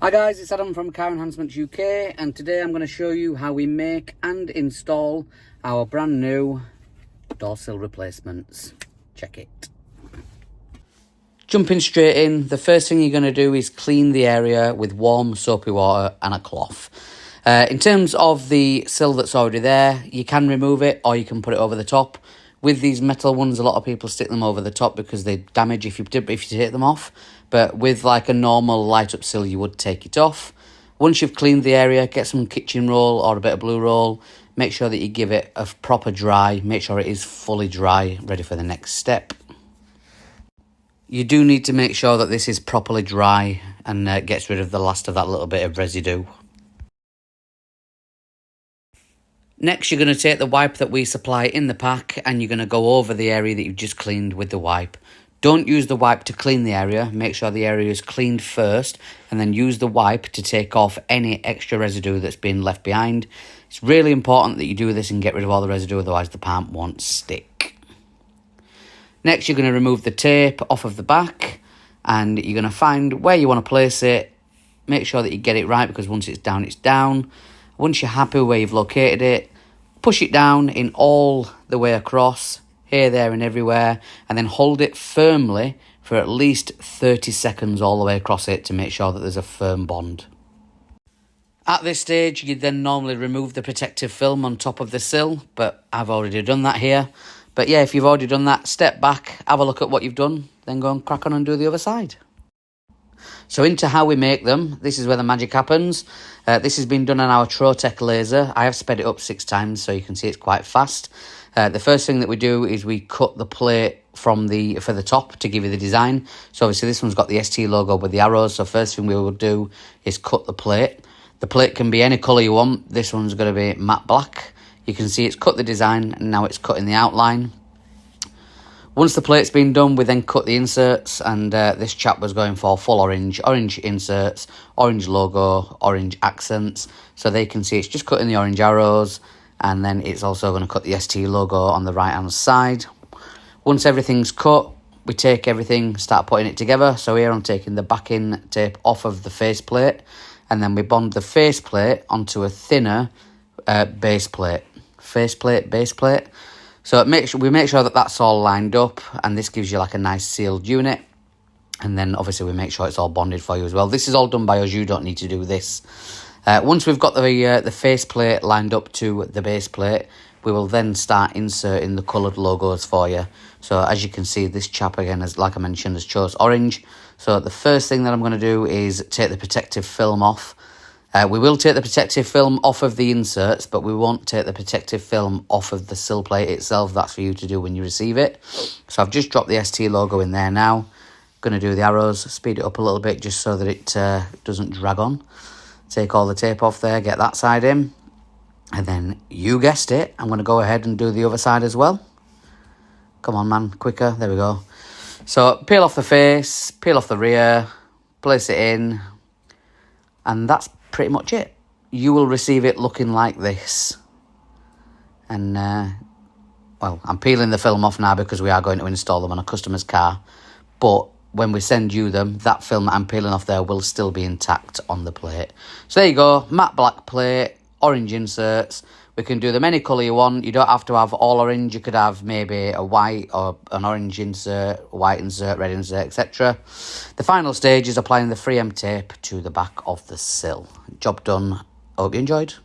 Hi guys, it's Adam from Car Enhancements UK, and today I'm going to show you how we make and install our brand new door sill replacements. Check it. Jumping straight in, the first thing you're going to do is clean the area with warm soapy water and a cloth. In terms of the sill that's already there, you can remove it or you can put it over the top. With these metal ones, a lot of people stick them over the top because they damage if you take them off. But with like a normal light up sill, you would take it off. Once you've cleaned the area, get some kitchen roll or a bit of blue roll. Make sure that you give it a proper dry. Make sure it is fully dry, ready for the next step. You do need to make sure that this is properly dry and gets rid of the last of that little bit of residue. Next, you're going to take the wipe that we supply in the pack and you're going to go over the area that you've just cleaned with the wipe. Don't use the wipe to clean the area. Make sure the area is cleaned first and then use the wipe to take off any extra residue that's been left behind. It's really important that you do this and get rid of all the residue, otherwise the part won't stick. Next, you're going to remove the tape off of the back and you're going to find where you want to place it. Make sure that you get it right because once it's down, it's down. Once you're happy where you've located it, push it down in all the way across, here, there and everywhere, and then hold it firmly for at least 30 seconds all the way across it to make sure that there's a firm bond. At this stage, you'd then normally remove the protective film on top of the sill, but I've already done that here. But yeah, if you've already done that, step back, have a look at what you've done, then go and crack on and do the other side. So into how we make them, this is where the magic happens. This has been done on our Trotec laser. I have sped it up 6 times so you can see it's quite fast. The first thing that we do is we cut the plate for the top to give you the design. So obviously this one's got the ST logo with the arrows. So first thing we will do is cut the plate. The plate can be any colour you want. This one's going to be matte black. You can see it's cut the design and now it's cutting the outline. Once the plate's been done, we then cut the inserts, and this chap was going for full orange inserts, orange logo, orange accents, so they can see it's just cutting the orange arrows, and then it's also going to cut the ST logo on the right-hand side. Once everything's cut, we take everything, start putting it together. So here I'm taking the backing tape off of the faceplate, and then we bond the faceplate onto a thinner base plate. Faceplate, base plate. So we make sure that that's all lined up, and this gives you like a nice sealed unit. And then obviously we make sure it's all bonded for you as well. This is all done by us, you don't need to do this. Once we've got the faceplate lined up to the base plate, we will then start inserting the coloured logos for you. So as you can see, this chap again, like I mentioned, has chose orange. So the first thing that I'm going to do is take the protective film off. We will take the protective film off of the inserts, but we won't take the protective film off of the sill plate itself. That's for you to do when you receive it. So I've just dropped the ST logo in there now. Going to do the arrows, speed it up a little bit just so that it doesn't drag on. Take all the tape off there, get that side in. And then, you guessed it, I'm going to go ahead and do the other side as well. Come on, man, quicker. There we go. So peel off the face, peel off the rear, place it in, and that's pretty much it. You will receive it looking like this. And, well, I'm peeling the film off now because we are going to install them on a customer's car. But when we send you them, that film that I'm peeling off there will still be intact on the plate. So there you go, matte black plate, orange inserts. We can do them any colour you want. You don't have to have all orange. You could have maybe a white or an orange insert, white insert, red insert, etc. The final stage is applying the 3M tape to the back of the sill. Job done. Hope you enjoyed.